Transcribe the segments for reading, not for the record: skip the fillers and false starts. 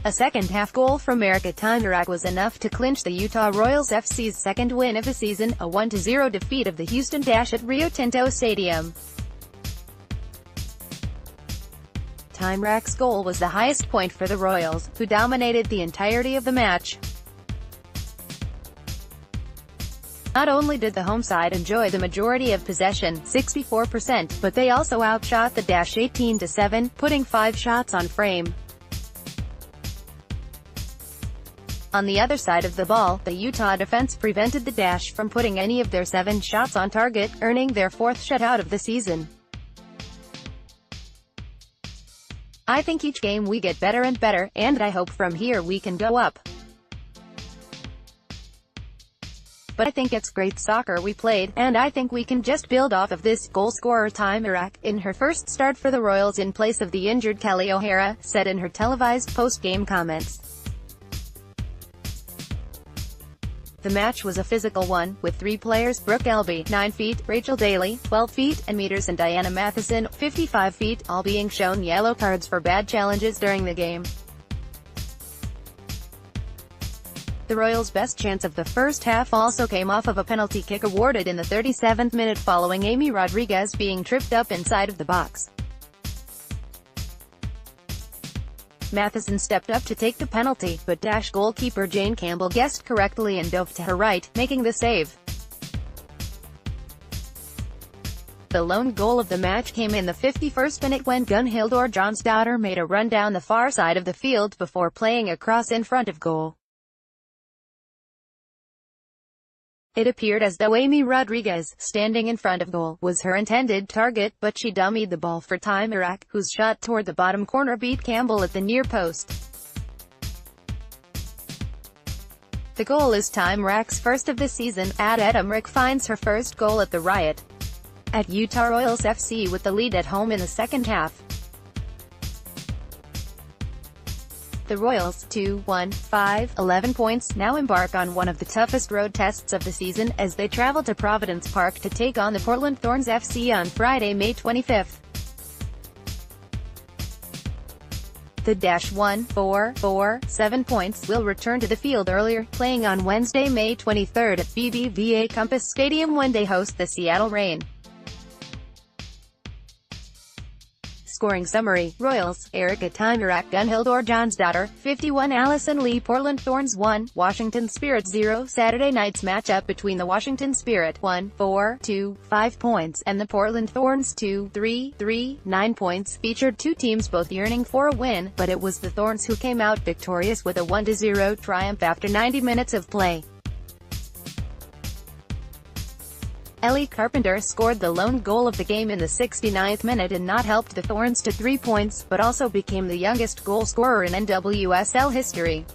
A second-half goal from Erika Tymrak was enough to clinch the Utah Royals FC's second win of the season, a 1-0 defeat of the Houston Dash at Rio Tinto Stadium. Tymrak's goal was the highest point for the Royals, who dominated the entirety of the match. Not only did the home side enjoy the majority of possession, 64%, but they also outshot the Dash 18-7, putting 5 shots on frame. On the other side of the ball, the Utah defense prevented the Dash from putting any of their 7 shots on target, earning their 4th shutout of the season. I think each game we get better and better, and I hope from here we can go up. But I think it's great soccer we played, and I think we can just build off of this, goal-scorer Tymrak, in her first start for the Royals in place of the injured Kelly O'Hara, said in her televised post-game comments. The match was a physical one, with 3 players, Brooke Elby, 9 feet, Rachel Daly, 12 feet, and meters, and Diana Matheson, 55 feet, all being shown yellow cards for bad challenges during the game. The Royals' best chance of the first half also came off of a penalty kick awarded in the 37th minute following Amy Rodriguez being tripped up inside of the box. Matheson stepped up to take the penalty, but Dash goalkeeper Jane Campbell guessed correctly and dove to her right, making the save. The lone goal of the match came in the 51st minute when Gunhildor Johnsdottir made a run down the far side of the field before playing a cross in front of goal. It appeared as though Amy Rodriguez, standing in front of goal, was her intended target, but she dummied the ball for Tymrak, whose shot toward the bottom corner beat Campbell at the near post. The goal is Tymrak's first of the season. Erika Tymrak finds her first goal at the Riot at Utah Royals FC with the lead at home in the second half. The Royals, 2-1-5-11 points, now embark on one of the toughest road tests of the season, as they travel to Providence Park to take on the Portland Thorns FC on Friday, May 25th. The Dash 1-4-4-7 points will return to the field earlier, playing on Wednesday, May 23rd at BBVA Compass Stadium when they host the Seattle Reign. Scoring summary: Royals, Erika Tymrak, Gunhildor Johnsdottir, 51, Allison Lee, Portland Thorns 1, Washington Spirit 0. Saturday night's matchup between the Washington Spirit 1-4-2-5 points and the Portland Thorns 2-3-3-9 points featured 2 teams both yearning for a win, but it was the Thorns who came out victorious with a 1-0 triumph after 90 minutes of play. Ellie Carpenter scored the lone goal of the game in the 69th minute and not helped the Thorns to 3 points, but also became the youngest goal scorer in NWSL history.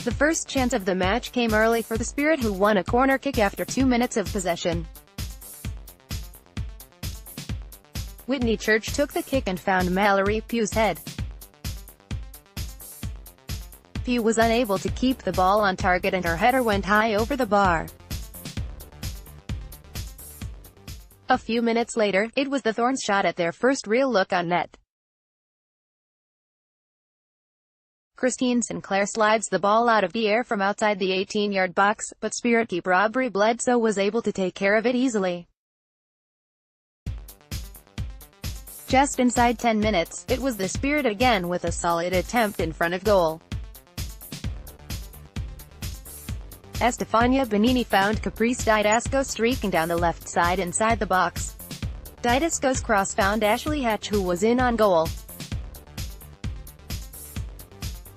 The first chance of the match came early for the Spirit, who won a corner kick after 2 minutes of possession. Whitney Church took the kick and found Mallory Pugh's head. Pugh was unable to keep the ball on target and her header went high over the bar. A few minutes later, it was the Thorns' shot at their first real look on net. Christine Sinclair slides the ball out of the air from outside the 18-yard box, but Spirit keeper Aubrey Bledsoe was able to take care of it easily. Just inside 10 minutes, it was the Spirit again with a solid attempt in front of goal. Estefania Benini found Caprice Didasco streaking down the left side inside the box. Didasco's cross found Ashley Hatch, who was in on goal.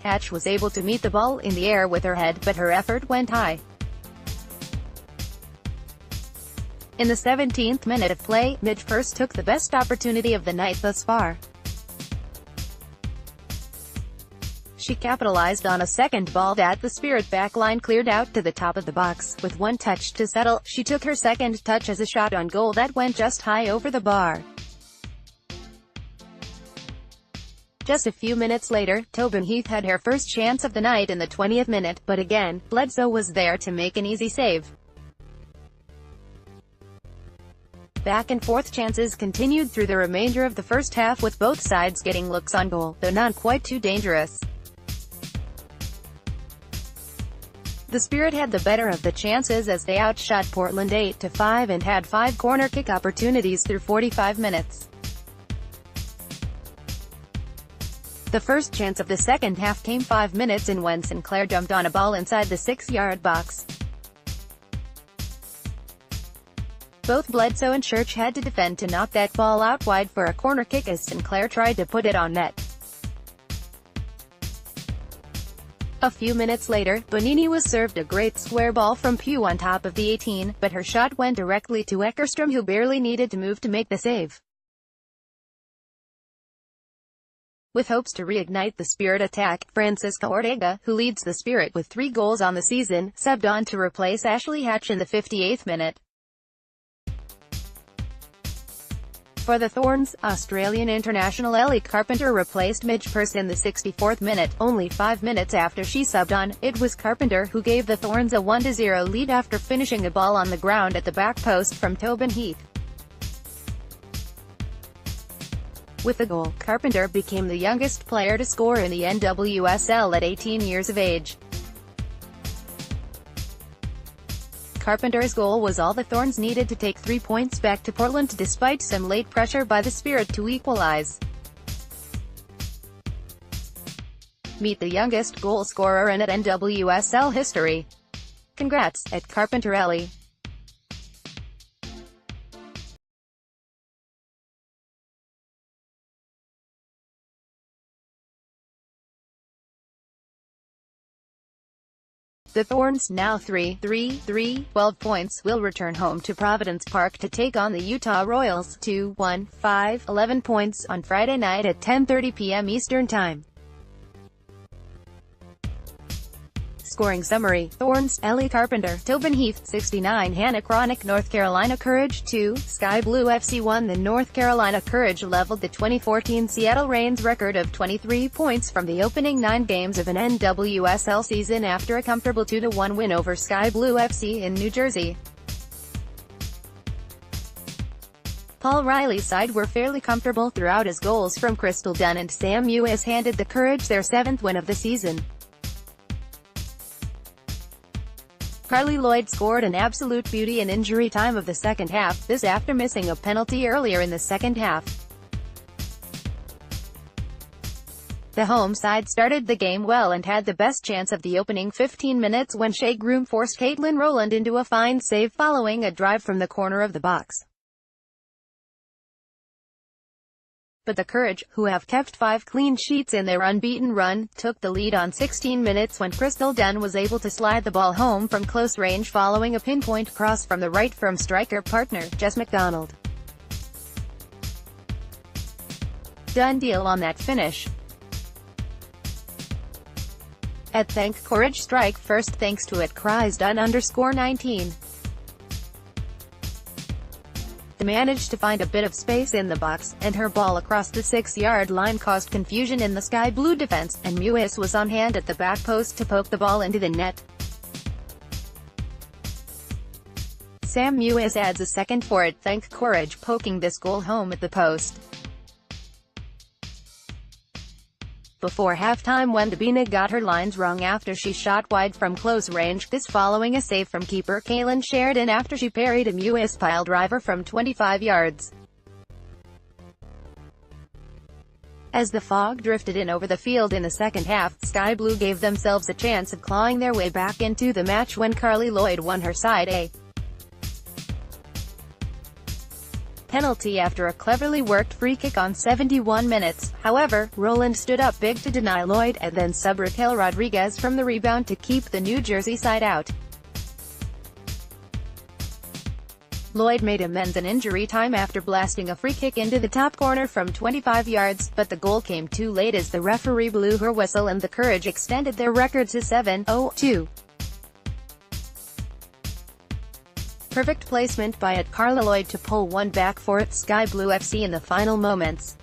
Hatch was able to meet the ball in the air with her head, but her effort went high. In the 17th minute of play, Midge Purse took the best opportunity of the night thus far. She capitalized on a second ball that the Spirit backline cleared out to the top of the box. With 1 touch to settle, she took her second touch as a shot on goal that went just high over the bar. Just a few minutes later, Tobin Heath had her first chance of the night in the 20th minute, but again, Bledsoe was there to make an easy save. Back-and-forth chances continued through the remainder of the first half, with both sides getting looks on goal, though not quite too dangerous. The Spirit had the better of the chances as they outshot Portland 8-5 and had 5 corner kick opportunities through 45 minutes. The first chance of the second half came 5 minutes in when Sinclair dumped on a ball inside the 6-yard box. Both Bledsoe and Church had to defend to knock that ball out wide for a corner kick as Sinclair tried to put it on net. A few minutes later, Bonini was served a great square ball from Pugh on top of the 18, but her shot went directly to Eckerstrom, who barely needed to move to make the save. With hopes to reignite the Spirit attack, Francisco Ortega, who leads the Spirit with 3 goals on the season, subbed on to replace Ashley Hatch in the 58th minute. For the Thorns, Australian international Ellie Carpenter replaced Midge Pearce in the 64th minute. Only 5 minutes after she subbed on, it was Carpenter who gave the Thorns a 1-0 lead after finishing a ball on the ground at the back post from Tobin Heath. With the goal, Carpenter became the youngest player to score in the NWSL at 18 years of age. Carpenter's goal was all the Thorns needed to take 3 points back to Portland, despite some late pressure by the Spirit to equalize. Meet the youngest goal scorer in NWSL history. Congrats, at Carpenter Ellie. The Thorns, now 12 points, will return home to Providence Park to take on the Utah Royals, 11 points, on Friday night at 10:30 p.m. Eastern Time. Scoring summary: Thorns, Ellie Carpenter, Tobin Heath, 69, Hannah Chronic, North Carolina Courage, 2, Sky Blue FC 1. The North Carolina Courage leveled the 2014 Seattle Reigns record of 23 points from the opening 9 games of an NWSL season after a comfortable 2-1 win over Sky Blue FC in New Jersey. Paul Riley's side were fairly comfortable throughout as goals from Crystal Dunn and Sam Mewis handed the Courage their 7th win of the season. Carly Lloyd scored an absolute beauty in injury time of the second half, this after missing a penalty earlier in the second half. The home side started the game well and had the best chance of the opening 15 minutes when Shea Groom forced Caitlin Rowland into a fine save following a drive from the corner of the box. But the Courage, who have kept 5 clean sheets in their unbeaten run, took the lead on 16 minutes when Crystal Dunn was able to slide the ball home from close range following a pinpoint cross from the right from striker partner, Jess McDonald. Done deal on that finish. At Thank Courage strike first thanks to it cries Dunn_19. They managed to find a bit of space in the box, and her ball across the 6-yard line caused confusion in the Sky Blue defense, and Mewis was on hand at the back post to poke the ball into the net. Sam Mewis adds a second for it, Thank Courage, poking this goal home at the post. Before halftime, Wendabina got her lines wrong after she shot wide from close range, this following a save from keeper Kaylin Sheridan after she parried a Mewis pile driver from 25 yards. As the fog drifted in over the field in the second half, Sky Blue gave themselves a chance of clawing their way back into the match when Carly Lloyd won her side a penalty after a cleverly worked free kick on 71 minutes. However, Rowland stood up big to deny Lloyd, and then sub Raquel Rodriguez from the rebound to keep the New Jersey side out. Lloyd made amends in injury time after blasting a free kick into the top corner from 25 yards, but the goal came too late as the referee blew her whistle and the Courage extended their record to 7-2. Perfect placement by Carly Lloyd to pull one back for its Sky Blue FC in the final moments.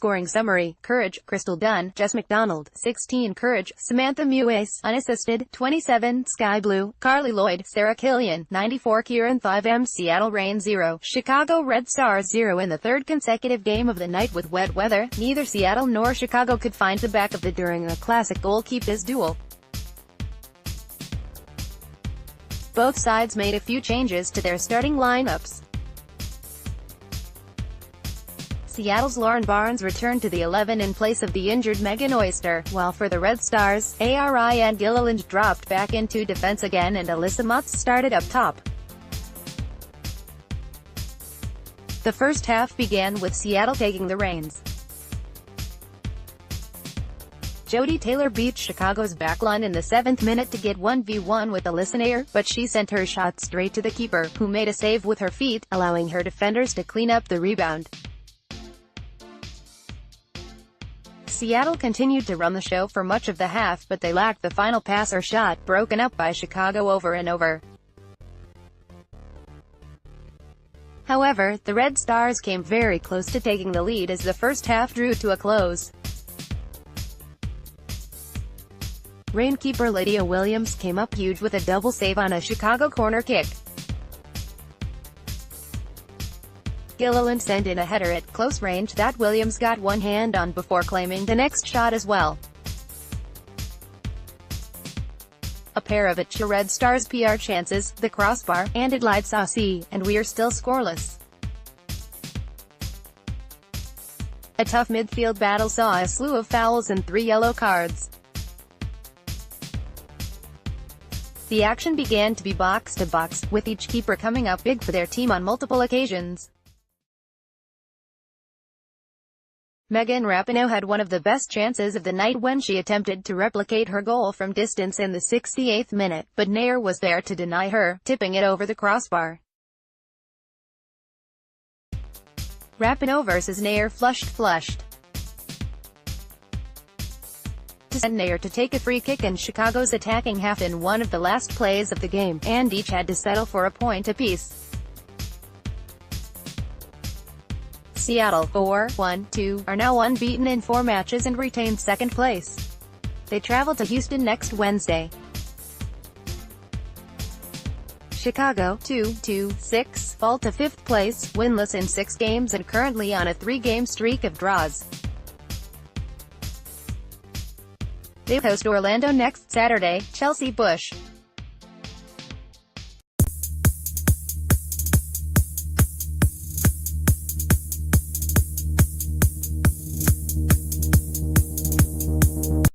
Scoring summary: Courage, Crystal Dunn, Jess McDonald, 16 Courage, Samantha Muace, unassisted, 27 Sky Blue, Carly Lloyd, Sarah Killian, 94 Kieran 5M. Seattle Reign 0, Chicago Red Stars 0. In the third consecutive game of the night with wet weather, neither Seattle nor Chicago could find the back of the during a classic goalkeepers duel. Both sides made a few changes to their starting lineups. Seattle's Lauren Barnes returned to the 11 in place of the injured Megan Oyster, while for the Red Stars, Ariane Gilliland dropped back into defense again and Alyssa Mutz started up top. The first half began with Seattle taking the reins. Jodie Taylor beat Chicago's backline in the 7th minute to get 1v1 with Alyssa Nair, but she sent her shot straight to the keeper, who made a save with her feet, allowing her defenders to clean up the rebound. Seattle continued to run the show for much of the half, but they lacked the final pass or shot, broken up by Chicago over and over. However, the Red Stars came very close to taking the lead as the first half drew to a close. Reign keeper Lydia Williams came up huge with a double save on a Chicago corner kick. Gilliland sent in a header at close range that Williams got one hand on before claiming the next shot as well. A pair of Red Stars PR chances, the crossbar, and it lied saucy, and we're still scoreless. A tough midfield battle saw a slew of fouls and 3 yellow cards. The action began to be box-to-box, with each keeper coming up big for their team on multiple occasions. Megan Rapinoe had one of the best chances of the night when she attempted to replicate her goal from distance in the 68th minute, but Nair was there to deny her, tipping it over the crossbar. Rapinoe versus Nair flushed. To send Nair to take a free kick in Chicago's attacking half in one of the last plays of the game, and each had to settle for a point apiece. Seattle, 4-1-2, are now unbeaten in 4 matches and retain second place. They travel to Houston next Wednesday. Chicago, 2-6, fall to 5th place, winless in 6 games and currently on a 3-game streak of draws. They host Orlando next Saturday. Chelsea Bush.